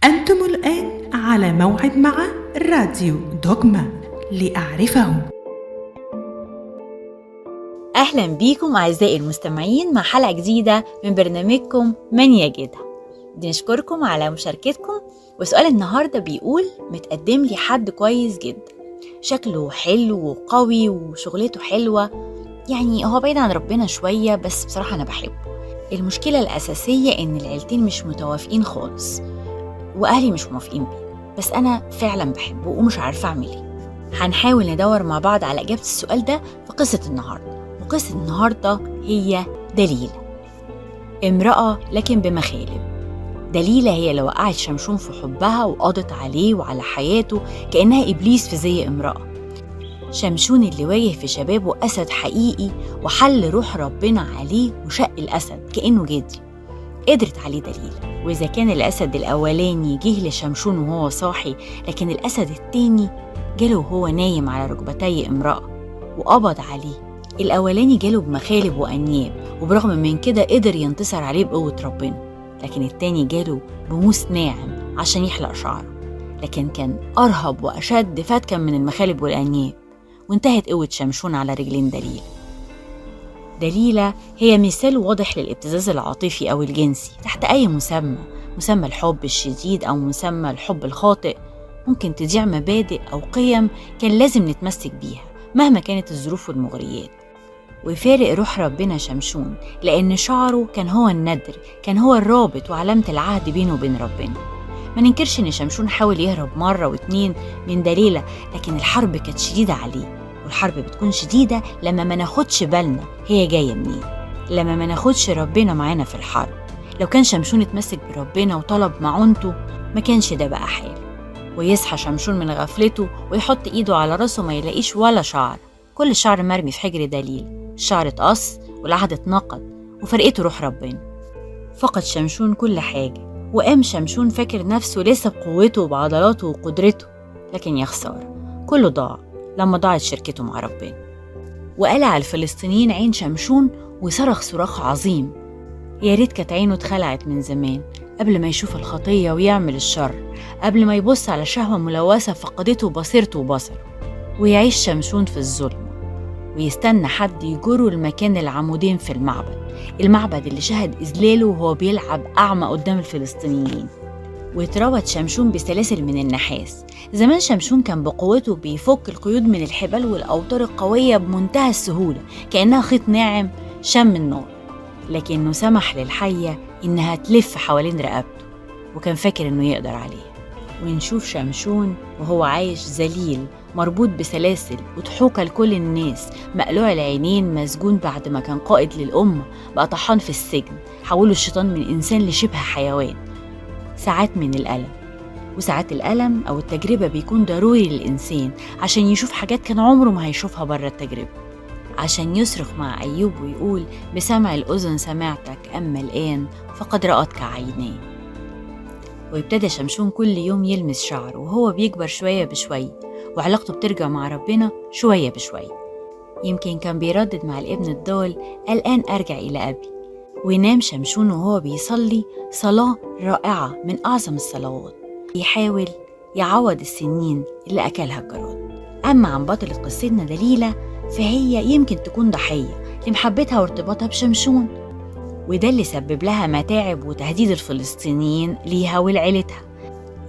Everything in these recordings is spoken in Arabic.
أنتم الآن على موعد مع راديو دوغما لأعرفه. أهلا بيكم أعزائي المستمعين مع حلقة جديدة من برنامجكم من يجدها. بنشكركم على مشاركتكم، وسؤال النهاردة بيقول: متقدم لي حد كويس جدا، شكله حلو وقوي وشغلته حلوة، يعني هو بعيد عن ربنا شوية بس بصراحة أنا بحبه. المشكلة الأساسية إن العيلتين مش متوافقين خالص وأهلي مش موافقين بيه، بس أنا فعلا بحبه ومش عارفة أعمل إيه. هنحاول ندور مع بعض على إجابة السؤال ده في قصة النهاردة. وقصة النهاردة هي دليلة، امرأة لكن بمخالب. دليلة هي اللي وقعت شمشون في حبها وقضت عليه وعلى حياته كأنها إبليس في زي امرأة. شمشون اللي واجه في شبابه أسد حقيقي وحل روح ربنا عليه وشق الأسد كأنه جدي. قدرت عليه دليلة. وإذا كان الأسد الأولاني جه لشمشون وهو صاحي، لكن الأسد التاني جاله وهو نايم على ركبتي امرأة وقبض عليه. الأولاني جاله بمخالب وأنياب، وبرغم من كده قدر ينتصر عليه بقوة ربنا. لكن التاني جاله بموس ناعم عشان يحلق شعره، لكن كان أرهب وأشد فتكا من المخالب والأنياب. وانتهت قوة شمشون على رجلين دليلة. دليلة هي مثال واضح للابتزاز العاطفي أو الجنسي تحت أي مسمى الحب الشديد أو مسمى الحب الخاطئ. ممكن تضيع مبادئ أو قيم كان لازم نتمسك بيها مهما كانت الظروف والمغريات. وفارق روح ربنا شمشون، لأن شعره كان هو الندر، كان هو الرابط وعلامة العهد بينه وبين ربنا. ما ننكرش إن شمشون حاول يهرب مرة واتنين من دليلة، لكن الحرب كانت شديدة عليه. والحرب بتكون شديدة لما ما ناخدش بالنا هي جاية منين، لما ما ناخدش ربنا معانا في الحرب. لو كان شمشون اتمسك بربنا وطلب معونته ما كانش ده بقى حاله. ويصحى شمشون من غفلته ويحط ايده على راسه ما يلاقيش ولا شعر، كل الشعر مرمي في حجر دليل. الشعر اتقص والعهد اتنقض وفرقته روح ربنا. فقد شمشون كل حاجة، وقام شمشون فاكر نفسه لسه بقوته وبعضلاته وقدرته، لكن يا خسارة كله ضاع لما ضاعت شركته مع ربنا. وقلع الفلسطينيين عين شمشون وصرخ صراخ عظيم. يا ريت كانت عينه اتخلعت من زمان قبل ما يشوف الخطية ويعمل الشر، قبل ما يبص على شهوة ملوثة فقدته بصيرته وبصره. ويعيش شمشون في الظلم ويستنى حد يجره المكان العمودين في المعبد اللي شهد إذلاله وهو بيلعب أعمى قدام الفلسطينيين. واتربط شمشون بسلاسل من النحاس. زمان شمشون كان بقوته بيفك القيود من الحبال والأوتار القوية بمنتهى السهولة كأنها خيط ناعم شم النار، لكنه سمح للحية إنها تلف حوالين رقبته وكان فاكر إنه يقدر عليها. ونشوف شمشون وهو عايش ذليل مربوط بسلاسل وضحوكة لكل الناس، مقلوع العينين، مسجون بعد ما كان قائد للأمة، بقى طحان في السجن، حوله الشيطان من إنسان لشبه حيوان. ساعات من الألم، وساعات الألم أو التجربة بيكون ضروري للإنسان عشان يشوف حاجات كان عمره ما هيشوفها بره التجربة، عشان يصرخ مع أيوب ويقول: بسمع الأذن سمعتك، أما الآن فقد رأتك عيناي. وابتدى شمشون كل يوم يلمس شعره وهو بيكبر شوية بشوية، وعلاقته بترجع مع ربنا شوية بشوية. يمكن كان بيردد مع الابن الضال: الآن أرجع إلى أبي. وينام شمشون وهو بيصلي صلاة رائعة من أعظم الصلوات، يحاول يعوض السنين اللي أكلها الجراد. أما عن بطلة قصتنا دليلة، فهي يمكن تكون ضحية لمحبتها وارتباطها بشمشون، وده اللي سبب لها متاعب وتهديد الفلسطينيين ليها ولعيلتها.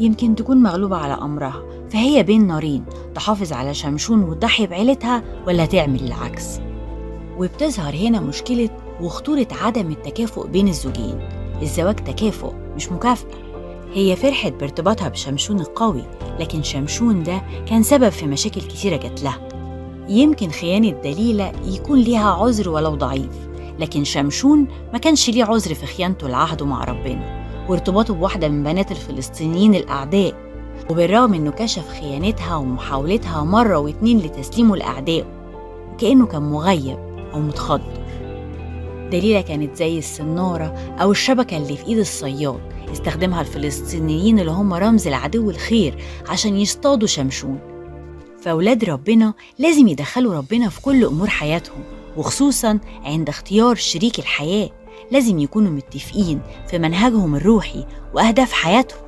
يمكن تكون مغلوبة على أمرها، فهي بين نارين: تحافظ على شمشون وتضحي بعيلتها ولا تعمل العكس. وبتظهر هنا مشكلة وخطورة عدم التكافؤ بين الزوجين. الزواج تكافؤ مش مكافأة. هي فرحت بارتباطها بشمشون القوي، لكن شمشون ده كان سبب في مشاكل كتيرة جات لها. يمكن خيانة دليلة يكون ليها عذر ولو ضعيف، لكن شمشون ما كانش ليه عذر في خيانته العهد مع ربنا وارتباطه بواحدة من بنات الفلسطينيين الأعداء. وبالرغم إنه كشف خيانتها ومحاولتها مرة واتنين لتسليمه لأعدائه، وكأنه كان مغيب أو متخدر. دليلة كانت زي السنارة أو الشبكة اللي في إيد الصياد استخدمها الفلسطينيين اللي هم رمز العدو الخير عشان يصطادوا شمشون. فأولاد ربنا لازم يدخلوا ربنا في كل أمور حياتهم، وخصوصاً عند اختيار شريك الحياة. لازم يكونوا متفقين في منهجهم الروحي وأهداف حياتهم.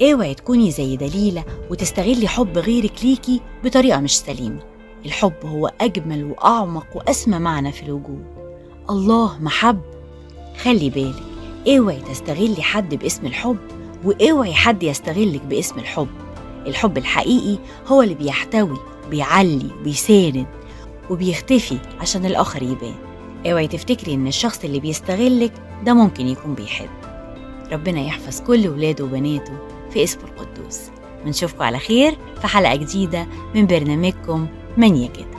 اوعي تكوني زي دليلة وتستغلي حب غيرك ليكي بطريقة مش سليمة. الحب هو أجمل وأعمق وأسمى معنى في الوجود. الله محب. خلي بالك، اوعي تستغلي حد باسم الحب، واوعي حد يستغلك باسم الحب. الحب الحقيقي هو اللي بيحتوي، بيعلي، بيساند، وبيختفي عشان الآخر يبان. اوعي تفتكري ان الشخص اللي بيستغلك ده ممكن يكون بيحب. ربنا يحفظ كل ولاده وبناته في اسمه القدوس. ونشوفكم على خير في حلقة جديدة من برنامجكم من يجد.